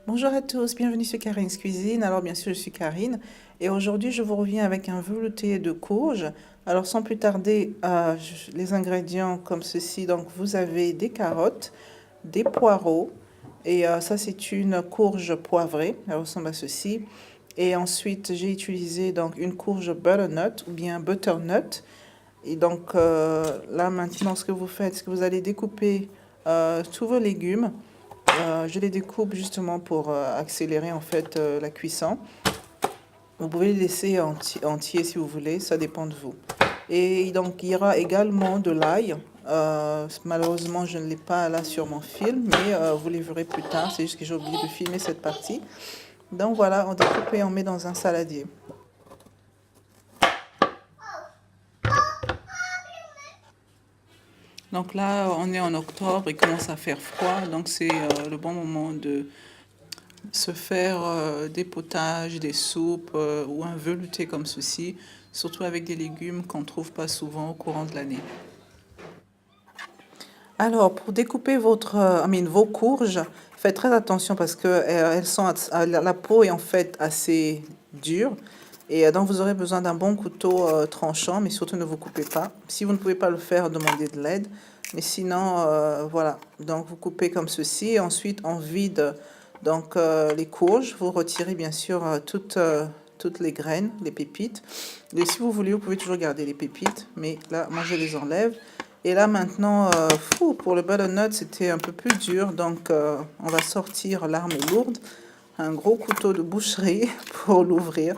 Bonjour à tous, bienvenue sur Karine's Cuisine. Alors bien sûr, je suis Karine et aujourd'hui je vous reviens avec un velouté de courge. Alors sans plus tarder, les ingrédients comme ceci. Donc vous avez des carottes, des poireaux et ça c'est une courge poivrée. Elle ressemble à ceci. Et ensuite j'ai utilisé donc une courge butternut ou bien butternut. Et donc là maintenant ce que vous faites, c'est que vous allez découper tous vos légumes. Je les découpe justement pour accélérer en fait la cuisson. Vous pouvez les laisser entiers si vous voulez, ça dépend de vous. Et donc il y aura également de l'ail. Malheureusement, je ne l'ai pas là sur mon film, mais vous les verrez plus tard. C'est juste que j'ai oublié de filmer cette partie. Donc voilà, on découpe et on met dans un saladier. Donc là, on est en octobre, il commence à faire froid, donc c'est le bon moment de se faire des potages, des soupes ou un velouté comme ceci, surtout avec des légumes qu'on ne trouve pas souvent au courant de l'année. Alors, pour découper vos courges, faites très attention parce que elles sont, la peau est en fait assez dure. Et donc, vous aurez besoin d'un bon couteau tranchant, mais surtout ne vous coupez pas. Si vous ne pouvez pas le faire, demandez de l'aide. Mais sinon, voilà. Donc, vous coupez comme ceci. Et ensuite, on vide donc, les courges. Vous retirez bien sûr toutes les graines, les pépites. Et si vous voulez, vous pouvez toujours garder les pépites. Mais là, moi, je les enlève. Et là maintenant, pour le butternut, c'était un peu plus dur, donc on va sortir l'arme lourde, un gros couteau de boucherie pour l'ouvrir.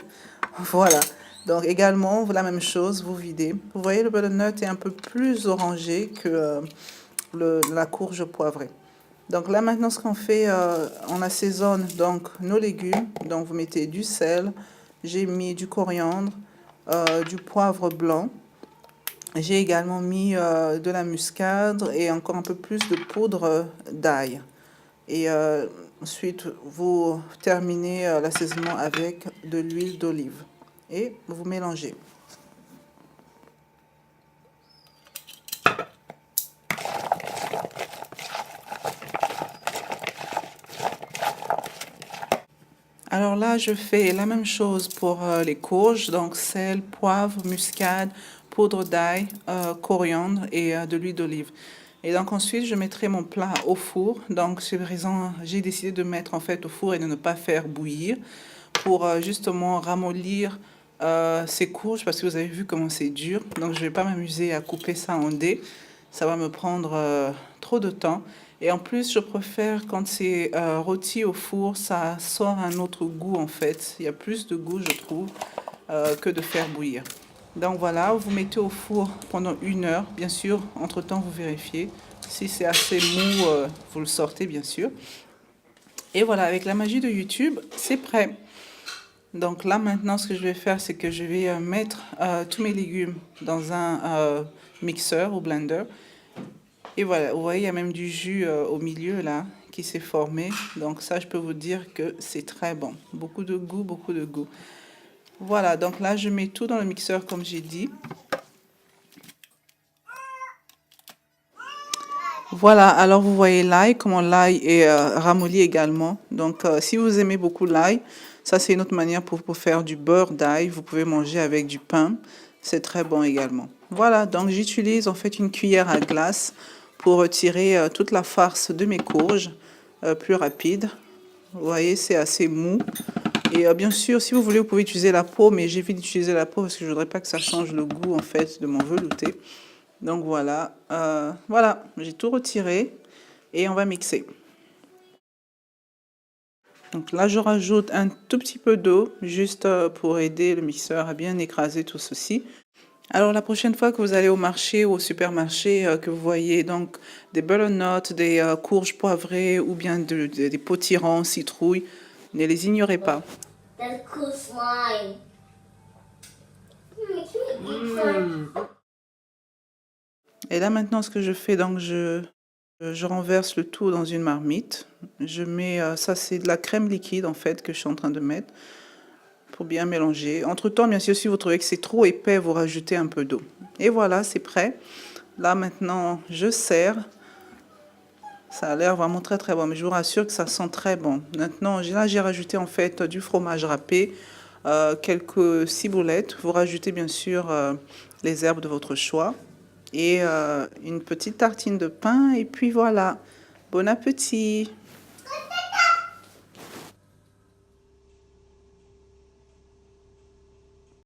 Voilà. Donc également, la même chose, vous videz. Vous voyez, le butternut est un peu plus orangé que la courge poivrée. Donc là maintenant, ce qu'on fait, on assaisonne donc nos légumes. Donc vous mettez du sel, j'ai mis du coriandre, du poivre blanc. J'ai également mis de la muscade et encore un peu plus de poudre d'ail. Et ensuite, vous terminez l'assaisonnement avec de l'huile d'olive. Et vous mélangez. Alors là, je fais la même chose pour les courges. Donc sel, poivre, muscade, poudre d'ail, coriandre et de l'huile d'olive. Et donc ensuite, je mettrai mon plat au four. Donc c'est raison, j'ai décidé de mettre en fait au four et de ne pas faire bouillir pour justement ramollir ces courges parce que vous avez vu comment c'est dur. Donc je vais pas m'amuser à couper ça en dés. Ça va me prendre trop de temps. Et en plus, je préfère quand c'est rôti au four, ça sort un autre goût en fait. Il y a plus de goût, je trouve, que de faire bouillir. Donc voilà, vous mettez au four pendant 1 heure. Bien sûr, entre-temps, vous vérifiez. Si c'est assez mou, vous le sortez, bien sûr. Et voilà, avec la magie de YouTube, c'est prêt. Donc là, maintenant, ce que je vais faire, c'est que je vais mettre tous mes légumes dans un mixeur ou blender. Et voilà, vous voyez, il y a même du jus au milieu là qui s'est formé. Donc ça, je peux vous dire que c'est très bon. Beaucoup de goût, beaucoup de goût. Voilà, donc là, je mets tout dans le mixeur comme j'ai dit. Voilà, alors vous voyez l'ail, comment l'ail est ramolli également. Donc si vous aimez beaucoup l'ail, ça c'est une autre manière pour faire du beurre d'ail. Vous pouvez manger avec du pain, c'est très bon également. Voilà, donc j'utilise en fait une cuillère à glace pour retirer toute la farce de mes courges plus rapide. Vous voyez, c'est assez mou. Et bien sûr, si vous voulez, vous pouvez utiliser la peau, mais j'évite d'utiliser la peau parce que je ne voudrais pas que ça change le goût en fait de mon velouté. Donc voilà, voilà, j'ai tout retiré et on va mixer. Donc là, je rajoute un tout petit peu d'eau, juste pour aider le mixeur à bien écraser tout ceci. Alors la prochaine fois que vous allez au marché ou au supermarché, que vous voyez donc des butternuts, des courges poivrées ou bien des potirons, citrouilles, ne les ignorez pas. That's cool slime. Can we eat slime? Et là maintenant, ce que je fais, donc je renverse le tout dans une marmite. Je mets, ça c'est de la crème liquide en fait que je suis en train de mettre pour bien mélanger. Entre-temps, bien sûr, si vous trouvez que c'est trop épais, vous rajoutez un peu d'eau. Et voilà, c'est prêt. Là maintenant, je sers. Ça a l'air vraiment très très bon, mais je vous rassure que ça sent très bon. Maintenant, là j'ai rajouté en fait du fromage râpé, quelques ciboulettes. Vous rajoutez bien sûr les herbes de votre choix et une petite tartine de pain et puis voilà. Bon appétit!